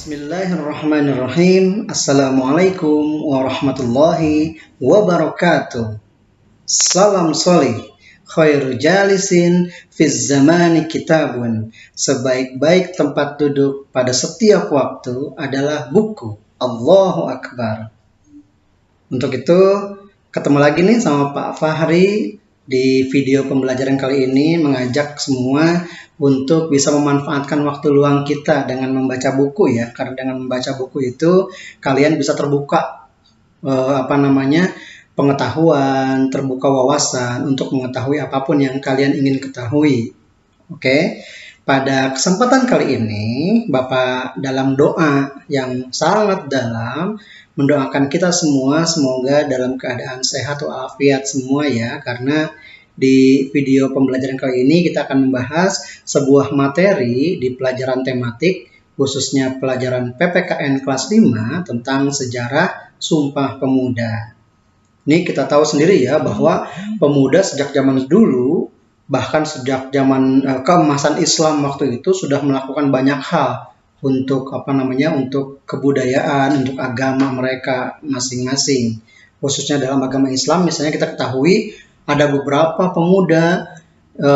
Bismillahirrahmanirrahim. Assalamualaikum warahmatullahi wabarakatuh. Salam solih. Khairu jalisin fiz zamani kitabun. Sebaik-baik tempat duduk pada setiap waktu adalah buku. Allahu Akbar. Untuk itu, ketemu lagi nih sama Pak Fahri di video pembelajaran kali ini, mengajak semua untuk bisa memanfaatkan waktu luang kita dengan membaca buku ya. Karena dengan membaca buku itu kalian bisa terbuka pengetahuan, terbuka wawasan untuk mengetahui apapun yang kalian ingin ketahui. Oke. Pada kesempatan kali ini, Bapak dalam doa yang sangat dalam mendoakan kita semua semoga dalam keadaan sehat walafiat semua ya, karena di video pembelajaran kali ini kita akan membahas sebuah materi di pelajaran tematik khususnya pelajaran PPKN kelas 5 tentang sejarah Sumpah Pemuda. Ini kita tahu sendiri ya bahwa pemuda sejak zaman dulu, bahkan sejak zaman keemasan Islam waktu itu sudah melakukan banyak hal untuk untuk kebudayaan, untuk agama mereka masing-masing. Khususnya dalam agama Islam, misalnya kita ketahui ada beberapa pemuda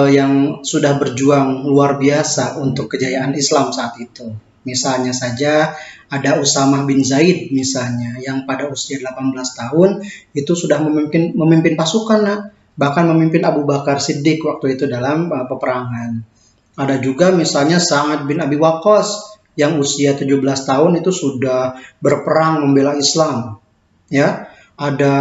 yang sudah berjuang luar biasa untuk kejayaan Islam saat itu. Misalnya saja ada Usamah bin Zaid misalnya, yang pada usia 18 tahun itu sudah memimpin pasukan, bahkan memimpin Abu Bakar Siddiq waktu itu dalam peperangan. Ada juga misalnya Sa'ad bin Abi Waqqas yang usia 17 tahun itu sudah berperang membela Islam. Ya, ada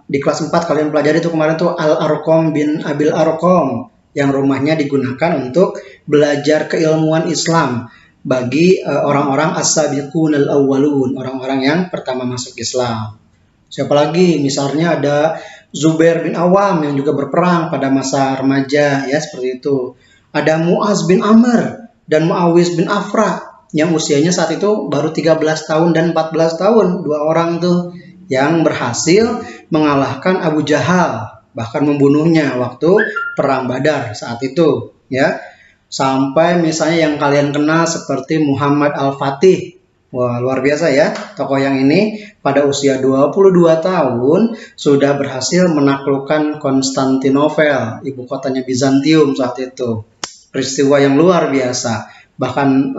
di kelas 4 kalian pelajari itu kemarin tuh Al-Arqam bin Abil Arqam yang rumahnya digunakan untuk belajar keilmuan Islam bagi orang-orang as-sabiqun al-awwalun, orang-orang yang pertama masuk Islam. Siapa lagi? Misalnya ada Zubair bin Awam yang juga berperang pada masa remaja ya, seperti itu. Ada Mu'az bin Amr dan Mu'awiz bin Afra yang usianya saat itu baru 13 tahun dan 14 tahun, dua orang tuh yang berhasil mengalahkan Abu Jahal, bahkan membunuhnya waktu perang Badar saat itu ya. Sampai misalnya yang kalian kenal seperti Muhammad Al-Fatih. Wah, luar biasa ya. Tokoh yang ini pada usia 22 tahun sudah berhasil menaklukkan Konstantinopel, ibu kotanya Bizantium saat itu. Peristiwa yang luar biasa. Bahkan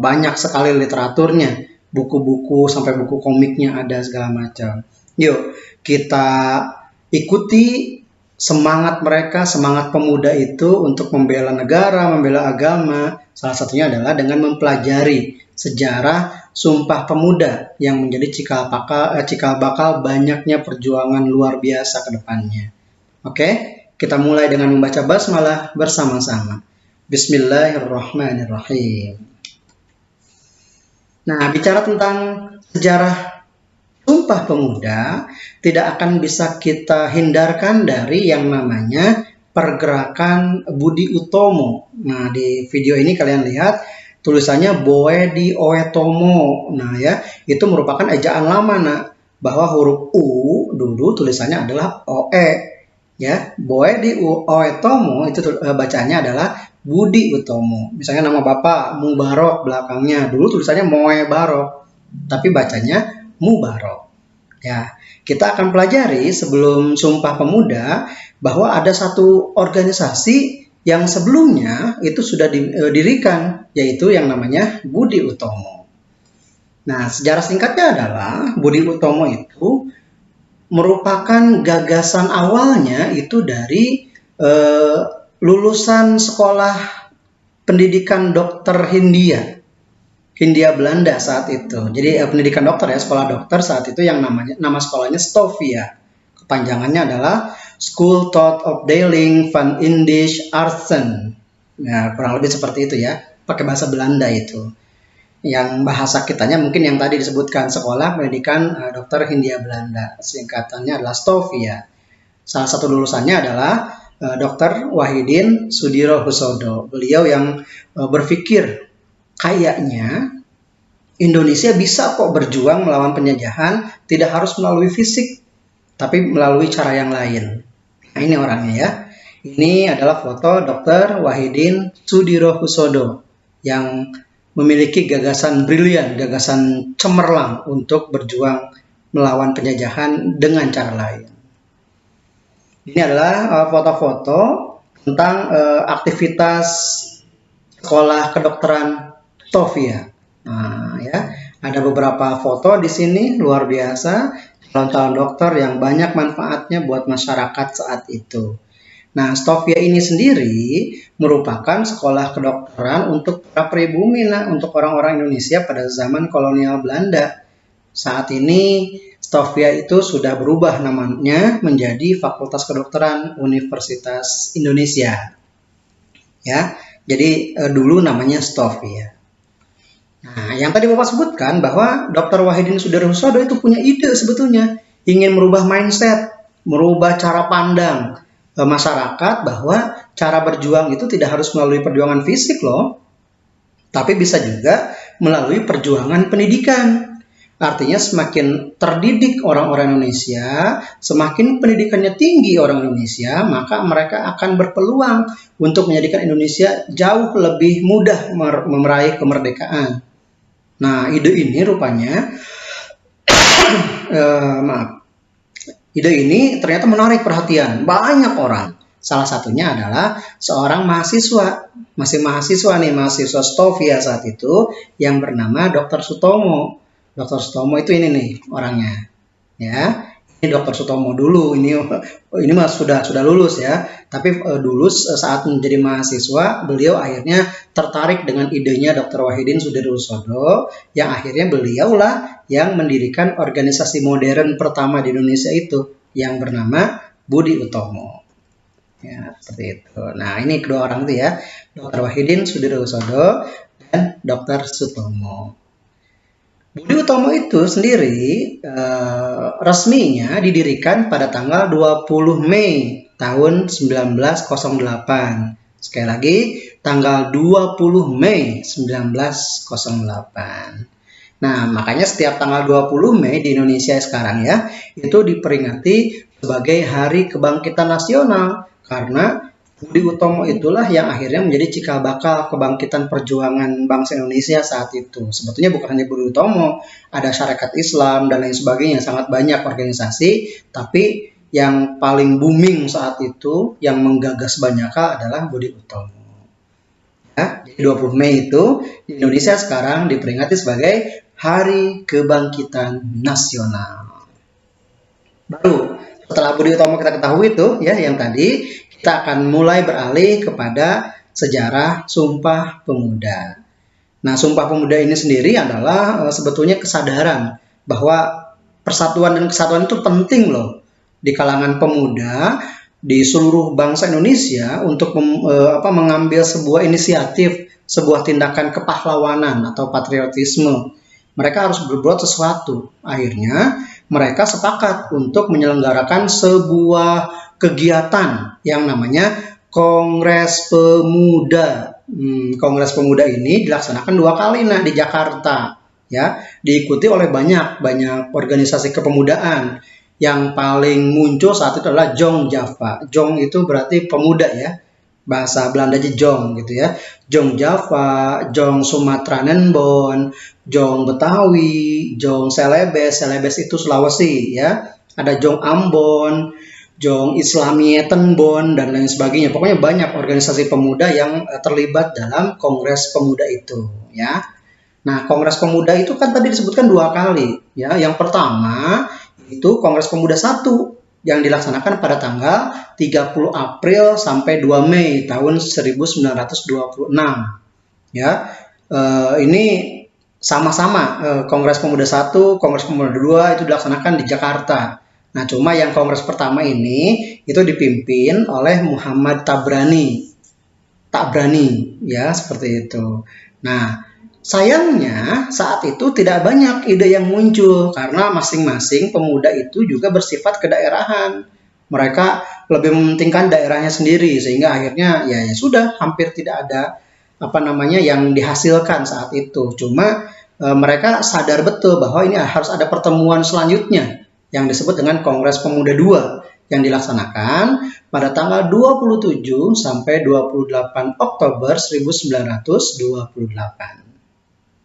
banyak sekali literaturnya, buku-buku sampai buku komiknya ada segala macam. Yuk kita ikuti semangat mereka, semangat pemuda itu untuk membela negara, membela agama. Salah satunya adalah dengan mempelajari sejarah Sumpah Pemuda yang menjadi cikal bakal banyaknya perjuangan luar biasa ke depannya. Oke, kita mulai dengan membaca basmalah bersama-sama. Bismillahirrahmanirrahim. Nah, bicara tentang sejarah Sumpah Pemuda, tidak akan bisa kita hindarkan dari yang namanya pergerakan Budi Utomo. Nah, di video ini kalian lihat tulisannya Boedi Oetomo. Nah, ya, itu merupakan ejaan lama, bahwa huruf U dulu tulisannya adalah OE. Ya, Boedi Oetomo itu bacaannya adalah Budi Utomo. Misalnya nama Bapak Mubarok belakangnya, dulu tulisannya Moe Barok, tapi bacanya Mubarok. Ya, kita akan pelajari sebelum Sumpah Pemuda bahwa ada satu organisasi yang sebelumnya itu sudah didirikan, yaitu yang namanya Budi Utomo. Nah, sejarah singkatnya adalah Budi Utomo itu merupakan gagasan awalnya itu dari lulusan sekolah pendidikan dokter Hindia Belanda saat itu. Jadi pendidikan dokter ya, sekolah dokter saat itu yang nama sekolahnya Stovia. Kepanjangannya adalah School Tot Opleiding van Indische Artsen. Nah, kurang lebih seperti itu ya, pakai bahasa Belanda itu. Yang bahasa kitanya mungkin yang tadi disebutkan, sekolah pendidikan dokter Hindia Belanda. Singkatannya adalah Stovia. Salah satu lulusannya adalah Dr. Wahidin Sudirohusodo. Beliau yang berpikir kayaknya Indonesia bisa kok berjuang melawan penjajahan, tidak harus melalui fisik, tapi melalui cara yang lain. Nah, ini orangnya ya. Ini adalah foto Dr. Wahidin Sudirohusodo yang memiliki gagasan brilian, gagasan cemerlang untuk berjuang melawan penjajahan dengan cara lain. Ini adalah foto-foto tentang aktivitas sekolah kedokteran Stovia. Nah, ya, ada beberapa foto di sini luar biasa, calon-calon dokter yang banyak manfaatnya buat masyarakat saat itu. Nah, Stovia ini sendiri merupakan sekolah kedokteran untuk para pribumi, untuk orang-orang Indonesia pada zaman kolonial Belanda. Saat ini Stovia itu sudah berubah namanya menjadi Fakultas Kedokteran Universitas Indonesia. Ya, jadi dulu namanya Stovia. Nah, yang tadi Bapak sebutkan bahwa Dr. Wahidin Soedarsono itu punya ide sebetulnya ingin merubah mindset, merubah cara pandang masyarakat bahwa cara berjuang itu tidak harus melalui perjuangan fisik loh, tapi bisa juga melalui perjuangan pendidikan. Artinya semakin terdidik orang-orang Indonesia, semakin pendidikannya tinggi orang Indonesia, maka mereka akan berpeluang untuk menjadikan Indonesia jauh lebih mudah meraih kemerdekaan. Nah, ide ini rupanya, ide ini ternyata menarik perhatian banyak orang. Salah satunya adalah seorang mahasiswa, masih mahasiswa Stovia saat itu, yang bernama Dr. Sutomo. Dr. Sutomo itu ini nih orangnya, ya. Ini Dr. Sutomo dulu, ini mah sudah lulus ya. Tapi dulu saat menjadi mahasiswa, beliau akhirnya tertarik dengan idenya Dr. Wahidin Soedarsono, yang akhirnya beliaulah yang mendirikan organisasi modern pertama di Indonesia itu, yang bernama Budi Utomo. Ya, seperti itu. Nah, ini kedua orang itu ya, Dr. Wahidin Soedarsono dan Dr. Sutomo. Budi Utomo itu sendiri resminya didirikan pada tanggal 20 Mei tahun 1908. Sekali lagi, tanggal 20 Mei 1908. Nah, makanya setiap tanggal 20 Mei di Indonesia sekarang ya, itu diperingati sebagai Hari Kebangkitan Nasional. Karena Budi Utomo itulah yang akhirnya menjadi cikal bakal kebangkitan perjuangan bangsa Indonesia saat itu. Sebetulnya bukan hanya Budi Utomo, ada Syarikat Islam dan lain sebagainya, sangat banyak organisasi, tapi yang paling booming saat itu, yang menggagas banyak hal adalah Budi Utomo. Ya, jadi 20 Mei itu di Indonesia sekarang diperingati sebagai Hari Kebangkitan Nasional. Baru setelah Budi Utomo kita ketahui itu, ya yang tadi, kita akan mulai beralih kepada sejarah Sumpah Pemuda. Nah, Sumpah Pemuda ini sendiri adalah sebetulnya kesadaran bahwa persatuan dan kesatuan itu penting loh di kalangan pemuda di seluruh bangsa Indonesia untuk mengambil sebuah inisiatif, sebuah tindakan kepahlawanan atau patriotisme. Mereka harus berbuat sesuatu. Akhirnya mereka sepakat untuk menyelenggarakan sebuah kegiatan yang namanya Kongres Pemuda. Kongres Pemuda ini dilaksanakan 2 kali di Jakarta, ya, diikuti oleh banyak organisasi kepemudaan. Yang paling muncul saat itu adalah Jong Java. Jong itu berarti pemuda ya, bahasa Belanda aja Jong gitu ya. Jong Java, Jong Sumatera Nenbon, Jong Betawi, Jong Celebes. Celebes itu Sulawesi ya. Ada Jong Ambon, Jong Islamietenbon dan lain sebagainya. Pokoknya banyak organisasi pemuda yang terlibat dalam Kongres Pemuda itu, ya. Nah, Kongres Pemuda itu kan tadi disebutkan 2 kali, ya. Yang pertama itu Kongres Pemuda 1 yang dilaksanakan pada tanggal 30 April sampai 2 Mei tahun 1926. Ya. Ini sama-sama Kongres Pemuda 1, Kongres Pemuda 2 itu dilaksanakan di Jakarta. Nah, cuma yang kongres pertama ini itu dipimpin oleh Muhammad Tabrani, ya seperti itu. Nah, sayangnya saat itu tidak banyak ide yang muncul karena masing-masing pemuda itu juga bersifat kedaerahan. Mereka lebih mementingkan daerahnya sendiri sehingga akhirnya ya sudah hampir tidak ada yang dihasilkan saat itu. Cuma mereka sadar betul bahwa ini harus ada pertemuan selanjutnya yang disebut dengan Kongres Pemuda II yang dilaksanakan pada tanggal 27 sampai 28 Oktober 1928.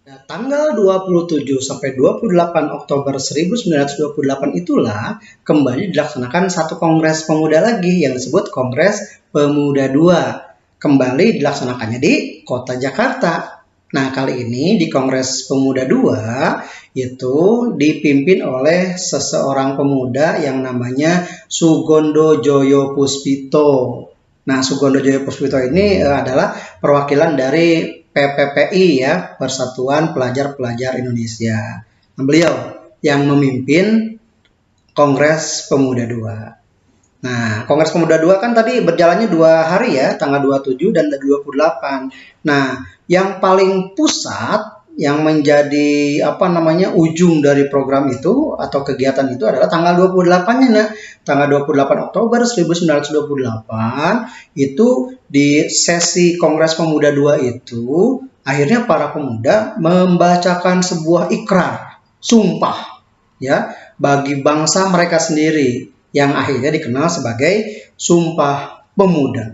Nah, tanggal 27 sampai 28 Oktober 1928 itulah kembali dilaksanakan satu Kongres Pemuda lagi yang disebut Kongres Pemuda II. Kembali dilaksanakannya di Kota Jakarta. Nah, kali ini di Kongres Pemuda II itu dipimpin oleh seseorang pemuda yang namanya Sugondo Joyo Puspito. Nah, Sugondo Joyo Puspito ini adalah perwakilan dari PPPI ya, Persatuan Pelajar-Pelajar Indonesia. Nah, beliau yang memimpin Kongres Pemuda II. Nah, Kongres Pemuda II kan tadi berjalannya 2 hari ya, tanggal 27 dan 28. Nah, yang paling pusat yang menjadi ujung dari program itu atau kegiatan itu adalah tanggal 28-nya. Nah, tanggal 28 Oktober 1928 itu di sesi Kongres Pemuda II itu akhirnya para pemuda membacakan sebuah ikrar, sumpah ya, bagi bangsa mereka sendiri yang akhirnya dikenal sebagai Sumpah Pemuda.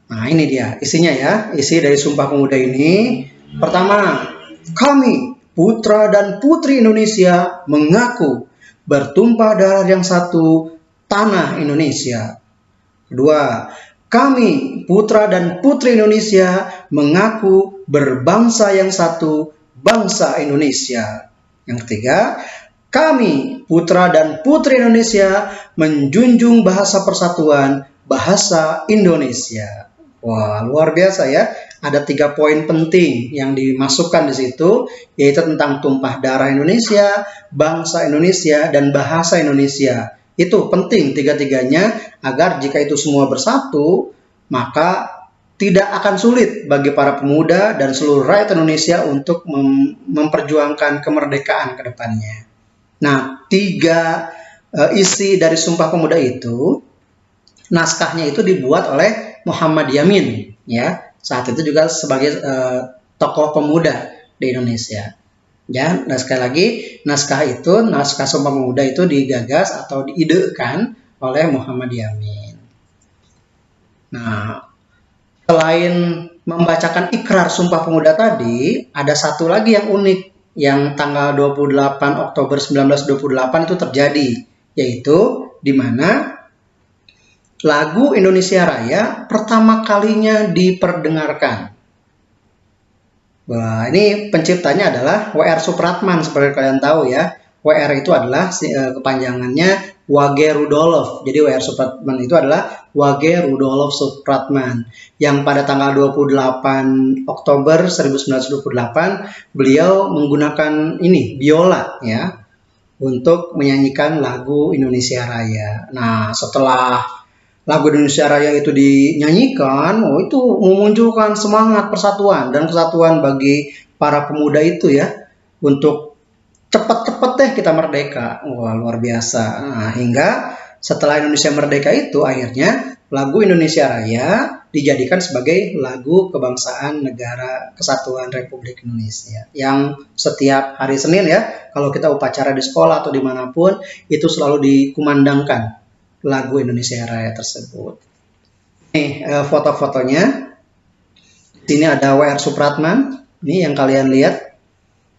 Nah, ini dia isinya ya. Isi dari Sumpah Pemuda ini, pertama, kami putra dan putri Indonesia mengaku bertumpah darah yang satu, tanah Indonesia. Kedua, kami putra dan putri Indonesia mengaku berbangsa yang satu, bangsa Indonesia. Yang ketiga, kami putra dan putri Indonesia menjunjung bahasa persatuan, bahasa Indonesia. Wah, luar biasa ya. Ada 3 poin penting yang dimasukkan di situ, yaitu tentang tumpah darah Indonesia, bangsa Indonesia, dan bahasa Indonesia. Itu penting 3-tiganya agar jika itu semua bersatu, maka tidak akan sulit bagi para pemuda dan seluruh rakyat Indonesia untuk memperjuangkan kemerdekaan ke depannya. Nah, 3 isi dari Sumpah Pemuda itu, naskahnya itu dibuat oleh Muhammad Yamin ya. Saat itu juga sebagai tokoh pemuda di Indonesia. Ya, dan sekali lagi naskah Sumpah Pemuda itu digagas atau diidekan oleh Muhammad Yamin. Nah, selain membacakan ikrar Sumpah Pemuda tadi, ada satu lagi yang unik yang tanggal 28 Oktober 1928 itu terjadi, yaitu di mana lagu Indonesia Raya pertama kalinya diperdengarkan. Wah, ini penciptanya adalah W.R. Supratman, seperti kalian tahu ya. W.R. itu adalah kepanjangannya Wage Rudolf. Jadi W.R. Supratman itu adalah Wage Rudolf Supratman. Yang pada tanggal 28 Oktober 1928 beliau menggunakan biola ya untuk menyanyikan lagu Indonesia Raya. Nah, setelah lagu Indonesia Raya itu dinyanyikan, itu memunculkan semangat persatuan dan kesatuan bagi para pemuda itu ya, untuk cepat-cepat deh kita merdeka. Wah, luar biasa. Nah, hingga setelah Indonesia merdeka itu akhirnya lagu Indonesia Raya dijadikan sebagai lagu kebangsaan Negara Kesatuan Republik Indonesia, yang setiap hari Senin ya, kalau kita upacara di sekolah atau dimanapun, itu selalu dikumandangkan lagu Indonesia Raya tersebut. Nih foto-fotonya. Di sini ada W.R. Supratman, ini yang kalian lihat,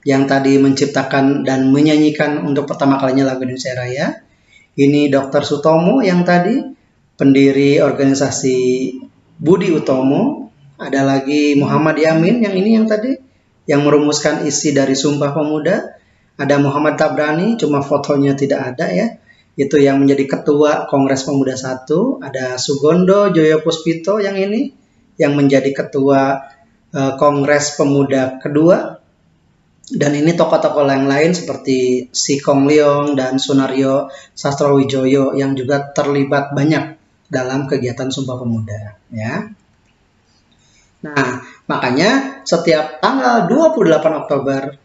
yang tadi menciptakan dan menyanyikan untuk pertama kalinya lagu Indonesia Raya. Ini Dr. Sutomo yang tadi, pendiri organisasi Budi Utomo. Ada lagi Muhammad Yamin yang ini yang tadi, yang merumuskan isi dari Sumpah Pemuda. Ada Muhammad Tabrani, cuma fotonya tidak ada ya. Itu yang menjadi ketua Kongres Pemuda I. Ada Sugondo Joyo Puspito yang ini, yang menjadi ketua Kongres Pemuda II. Dan ini tokoh-tokoh yang lain seperti Si Kong Leong dan Sunario Sastrowijoyo yang juga terlibat banyak dalam kegiatan Sumpah Pemuda ya. Nah, makanya setiap tanggal 28 Oktober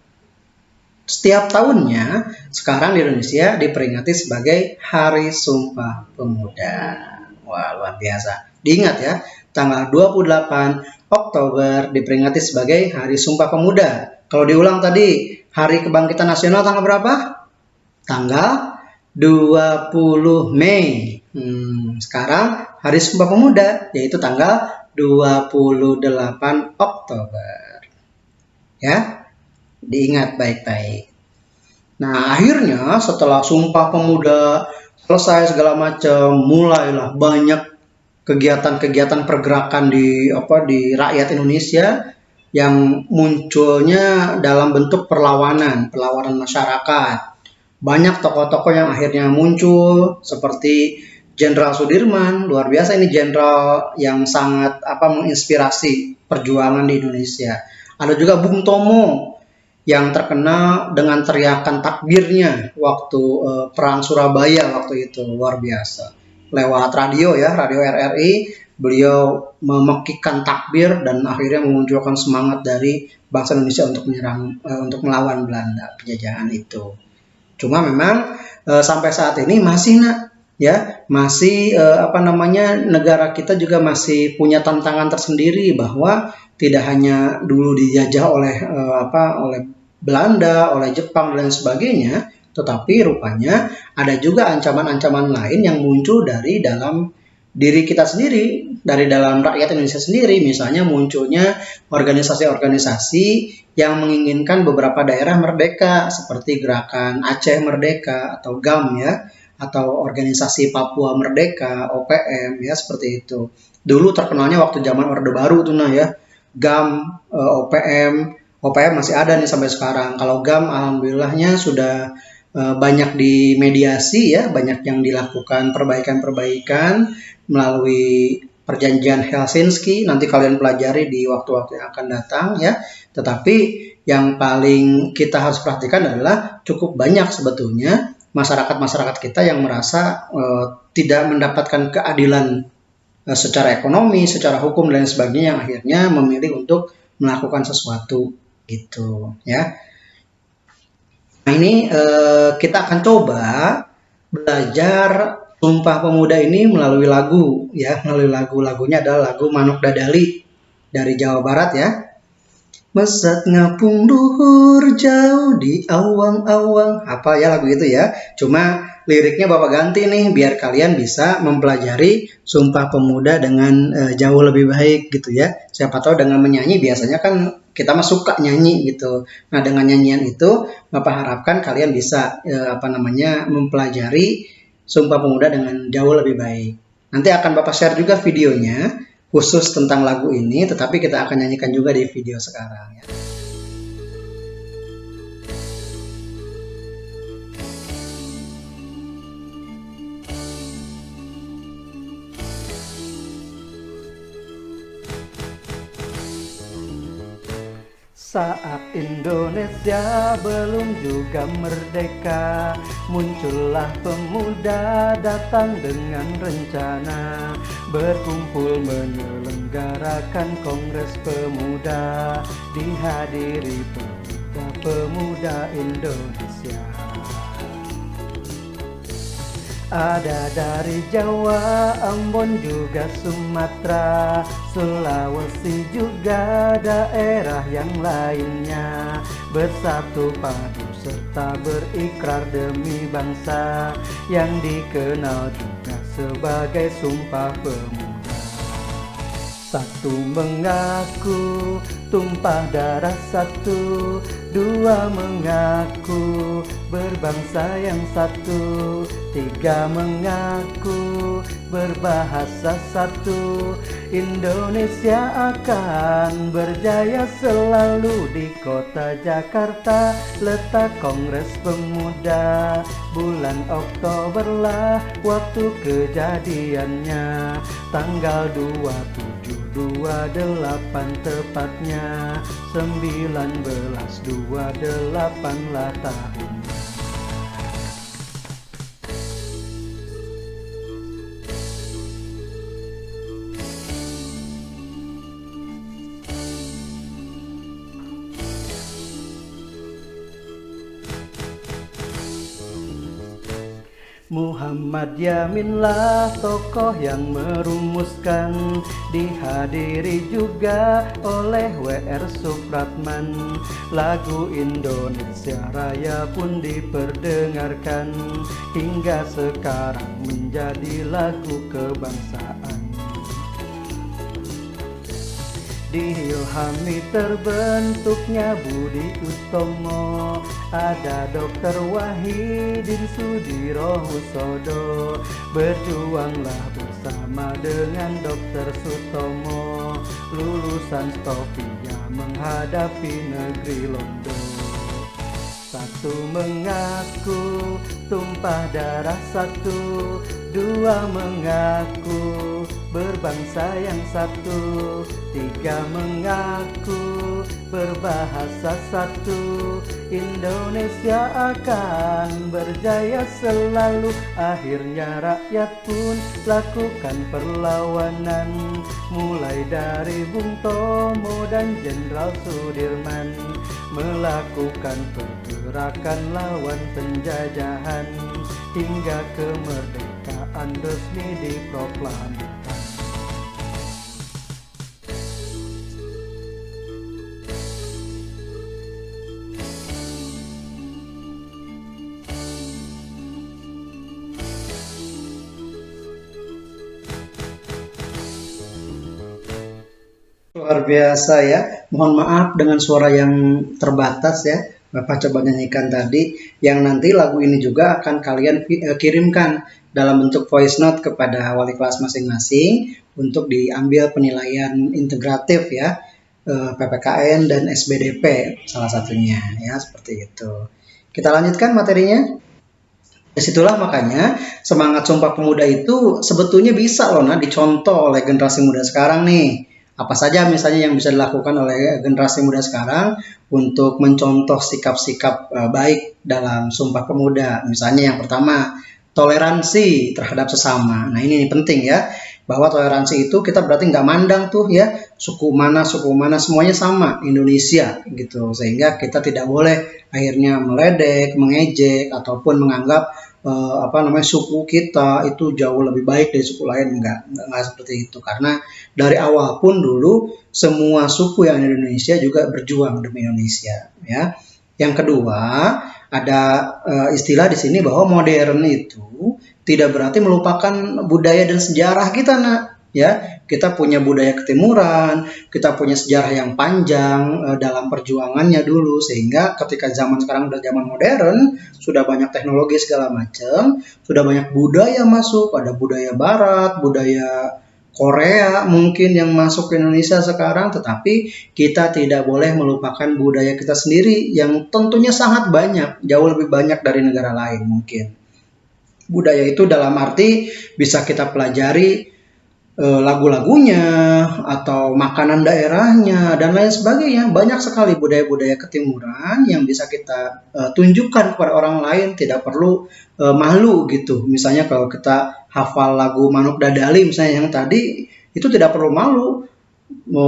setiap tahunnya sekarang di Indonesia diperingati sebagai Hari Sumpah Pemuda. Wah, luar biasa. Diingat ya, tanggal 28 Oktober diperingati sebagai Hari Sumpah Pemuda. Kalau diulang tadi, Hari Kebangkitan Nasional tanggal berapa? Tanggal 20 Mei. Sekarang Hari Sumpah Pemuda, yaitu tanggal 28 Oktober. ya. Diingat baik-baik. Nah, akhirnya setelah Sumpah Pemuda selesai segala macam, mulailah banyak kegiatan-kegiatan pergerakan di rakyat Indonesia yang munculnya dalam bentuk perlawanan masyarakat. Banyak tokoh-tokoh yang akhirnya muncul seperti Jenderal Sudirman, luar biasa ini jenderal yang sangat menginspirasi perjuangan di Indonesia. Ada juga Bung Tomo yang terkenal dengan teriakan takbirnya waktu perang Surabaya waktu itu, luar biasa. Lewat radio radio RRI, beliau memekikkan takbir dan akhirnya memunculkan semangat dari bangsa Indonesia untuk melawan Belanda penjajahan itu. Cuma memang sampai saat ini masih negara kita juga masih punya tantangan tersendiri, bahwa tidak hanya dulu dijajah oleh Belanda, oleh Jepang dan sebagainya, tetapi rupanya ada juga ancaman-ancaman lain yang muncul dari dalam diri kita sendiri, dari dalam rakyat Indonesia sendiri. Misalnya munculnya organisasi-organisasi yang menginginkan beberapa daerah merdeka, seperti Gerakan Aceh Merdeka atau GAM atau Organisasi Papua Merdeka, OPM seperti itu. Dulu terkenalnya waktu zaman Orde Baru tuh GAM, OPM masih ada nih sampai sekarang. Kalau GAM alhamdulillahnya sudah banyak dimediasi banyak yang dilakukan perbaikan-perbaikan melalui perjanjian Helsinki. Nanti kalian pelajari di waktu-waktu yang akan datang Tetapi yang paling kita harus perhatikan adalah cukup banyak sebetulnya masyarakat kita yang merasa tidak mendapatkan keadilan secara ekonomi, secara hukum dan sebagainya, yang akhirnya memilih untuk melakukan sesuatu gitu Nah, ini kita akan coba belajar Sumpah Pemuda ini melalui lagu melalui lagunya adalah lagu Manuk Dadali dari Jawa Barat Mesat ngapung duhur jauh di awang-awang. Apa lagu itu Cuma liriknya Bapak ganti nih biar kalian bisa mempelajari Sumpah Pemuda dengan jauh lebih baik gitu Siapa tahu dengan menyanyi, biasanya kan kita mah suka nyanyi gitu. Nah, dengan nyanyian itu Bapak harapkan kalian bisa mempelajari Sumpah Pemuda dengan jauh lebih baik. Nanti akan Bapak share juga videonya khusus tentang lagu ini, tetapi kita akan nyanyikan juga di video sekarang Saat Indonesia belum juga merdeka, muncullah pemuda datang dengan rencana, berkumpul menyelenggarakan Kongres Pemuda, dihadiri pemuda-pemuda Indonesia. Ada dari Jawa, Ambon juga Sumatera, Sulawesi juga daerah yang lainnya, bersatu padu serta berikrar demi bangsa yang dikenal juga sebagai Sumpah Pemuda. Satu mengaku tumpah darah satu, dua mengaku berbangsa yang satu, tiga mengaku berbahasa satu. Indonesia akan berjaya selalu. Di kota Jakarta letak Kongres Pemuda, bulan Oktober lah waktu kejadiannya, tanggal 2728 tepatnya, 1928 lah tahunnya. Muhammad Yaminlah tokoh yang merumuskan, dihadiri juga oleh W.R. Supratman. Lagu Indonesia Raya pun diperdengarkan, hingga sekarang menjadi lagu kebangsaan. Diilhami terbentuknya budi utomo, ada Dokter Wahidin Sudirohusodo. Berjuanglah bersama dengan Dokter Sutomo, lulusan Stovia menghadapi negeri Londo. Satu mengaku tumpah darah satu, dua mengaku berbangsa yang satu, tiga mengaku berbahasa satu. Indonesia akan berjaya selalu. Akhirnya rakyat pun lakukan perlawanan, mulai dari Bung Tomo dan Jenderal Sudirman, melakukan pergerakan lawan penjajahan, hingga kemerdekaan resmi diproklamasikan. Luar biasa ya. Mohon maaf dengan suara yang terbatas ya. Bapak coba nyanyikan tadi. Yang nanti lagu ini juga akan kalian kirimkan dalam bentuk voice note kepada wali kelas masing-masing untuk diambil penilaian integratif ya. PPKN dan SBDP salah satunya ya, seperti itu. Kita lanjutkan materinya. Disitulah makanya semangat Sumpah Pemuda itu sebetulnya bisa loh dicontoh oleh generasi muda sekarang nih. Apa saja misalnya yang bisa dilakukan oleh generasi muda sekarang untuk mencontoh sikap-sikap baik dalam Sumpah Pemuda. Misalnya yang pertama, toleransi terhadap sesama. Nah ini penting ya, bahwa toleransi itu kita berarti nggak mandang tuh ya, suku mana semuanya sama Indonesia gitu. Sehingga kita tidak boleh akhirnya meledek, mengejek, ataupun menganggap suku kita itu jauh lebih baik dari suku lain. Enggak seperti itu, karena dari awal pun dulu semua suku yang ada di Indonesia juga berjuang demi Indonesia ya. Yang kedua, ada istilah di sini bahwa modern itu tidak berarti melupakan budaya dan sejarah kita ya. Kita punya budaya ketimuran, kita punya sejarah yang panjang dalam perjuangannya dulu, sehingga ketika zaman sekarang udah zaman modern, sudah banyak teknologi segala macam, sudah banyak budaya masuk, ada budaya barat, budaya Korea mungkin yang masuk ke Indonesia sekarang, tetapi kita tidak boleh melupakan budaya kita sendiri yang tentunya sangat banyak, jauh lebih banyak dari negara lain mungkin. Budaya itu dalam arti bisa kita pelajari lagu-lagunya atau makanan daerahnya dan lain sebagainya. Banyak sekali budaya-budaya ketimuran yang bisa kita tunjukkan kepada orang lain, tidak perlu malu gitu. Misalnya kalau kita hafal lagu Manuk Dadali misalnya yang tadi, itu tidak perlu malu.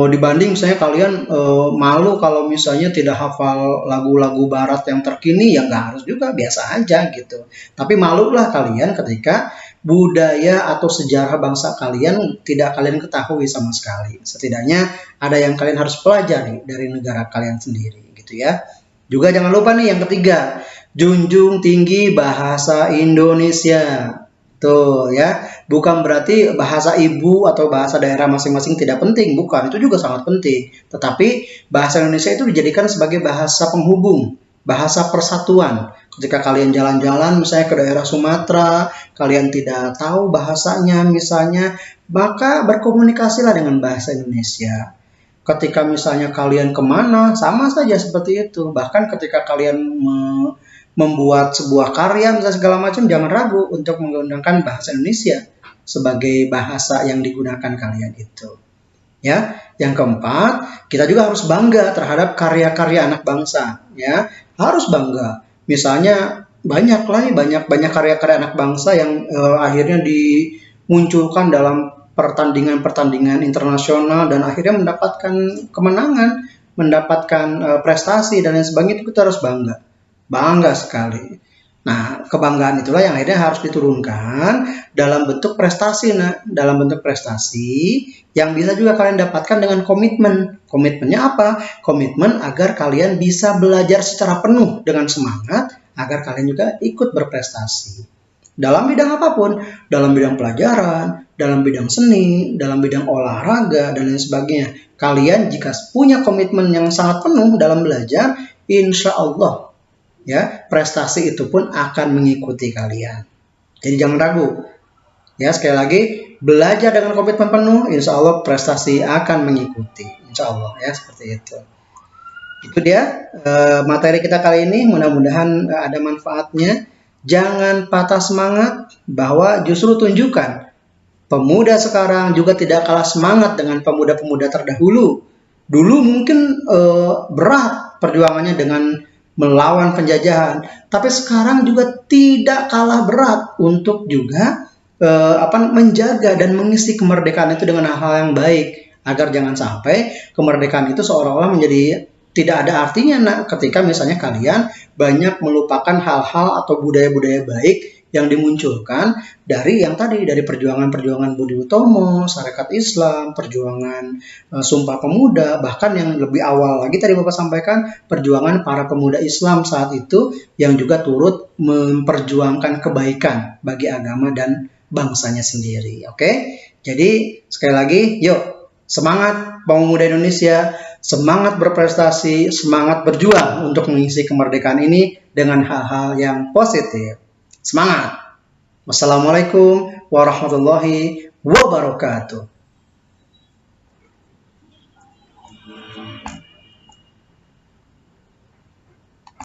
Dibanding misalnya kalian malu kalau misalnya tidak hafal lagu-lagu barat yang terkini, ya nggak harus juga, biasa aja gitu. Tapi malulah kalian ketika budaya atau sejarah bangsa kalian tidak kalian ketahui sama sekali. Setidaknya ada yang kalian harus pelajari dari negara kalian sendiri gitu ya. Juga jangan lupa nih yang ketiga, junjung tinggi bahasa Indonesia. Tuh ya, bukan berarti bahasa ibu atau bahasa daerah masing-masing tidak penting, bukan, itu juga sangat penting. Tetapi bahasa Indonesia itu dijadikan sebagai bahasa penghubung, bahasa persatuan. Ketika kalian jalan-jalan misalnya ke daerah Sumatera, kalian tidak tahu bahasanya misalnya, maka berkomunikasilah dengan bahasa Indonesia. Ketika misalnya kalian kemana, sama saja seperti itu. Bahkan ketika kalian membuat sebuah karya misalnya segala macam, jangan ragu untuk menggunakan bahasa Indonesia sebagai bahasa yang digunakan kalian itu. Ya, yang keempat, kita juga harus bangga terhadap karya-karya anak bangsa. Ya, harus bangga. Misalnya banyak karya-karya anak bangsa yang akhirnya dimunculkan dalam pertandingan-pertandingan internasional dan akhirnya mendapatkan kemenangan, mendapatkan prestasi dan lain sebagainya. Itu kita harus bangga sekali. Nah, kebanggaan itulah yang akhirnya harus diturunkan dalam bentuk prestasi, dalam bentuk prestasi yang bisa juga kalian dapatkan dengan komitmen. Komitmennya apa? Komitmen agar kalian bisa belajar secara penuh dengan semangat, agar kalian juga ikut berprestasi. Dalam bidang apapun, dalam bidang pelajaran, dalam bidang seni, dalam bidang olahraga, dan lain sebagainya. kalian jika punya komitmen yang sangat penuh dalam belajar, insya Allah ya prestasi itu pun akan mengikuti kalian. Jadi jangan ragu. Ya, sekali lagi, belajar dengan komitmen penuh, insya Allah prestasi akan mengikuti. Insya Allah ya, seperti itu. Itu dia materi kita kali ini, mudah-mudahan ada manfaatnya. Jangan patah semangat, bahwa justru tunjukkan pemuda sekarang juga tidak kalah semangat dengan pemuda-pemuda terdahulu. Dulu mungkin berat perjuangannya dengan melawan penjajahan, tapi sekarang juga tidak kalah berat untuk juga menjaga dan mengisi kemerdekaan itu dengan hal-hal yang baik, agar jangan sampai kemerdekaan itu seolah-olah menjadi tidak ada artinya ketika misalnya kalian banyak melupakan hal-hal atau budaya-budaya baik yang dimunculkan dari yang tadi, dari perjuangan-perjuangan Budi Utomo, Sarekat Islam, perjuangan Sumpah Pemuda, bahkan yang lebih awal lagi tadi Bapak sampaikan, perjuangan para pemuda Islam saat itu yang juga turut memperjuangkan kebaikan bagi agama dan bangsanya sendiri. Oke? Jadi sekali lagi, yuk semangat pemuda Indonesia, semangat berprestasi, semangat berjuang untuk mengisi kemerdekaan ini dengan hal-hal yang positif. Semangat. Wassalamualaikum warahmatullahi wabarakatuh.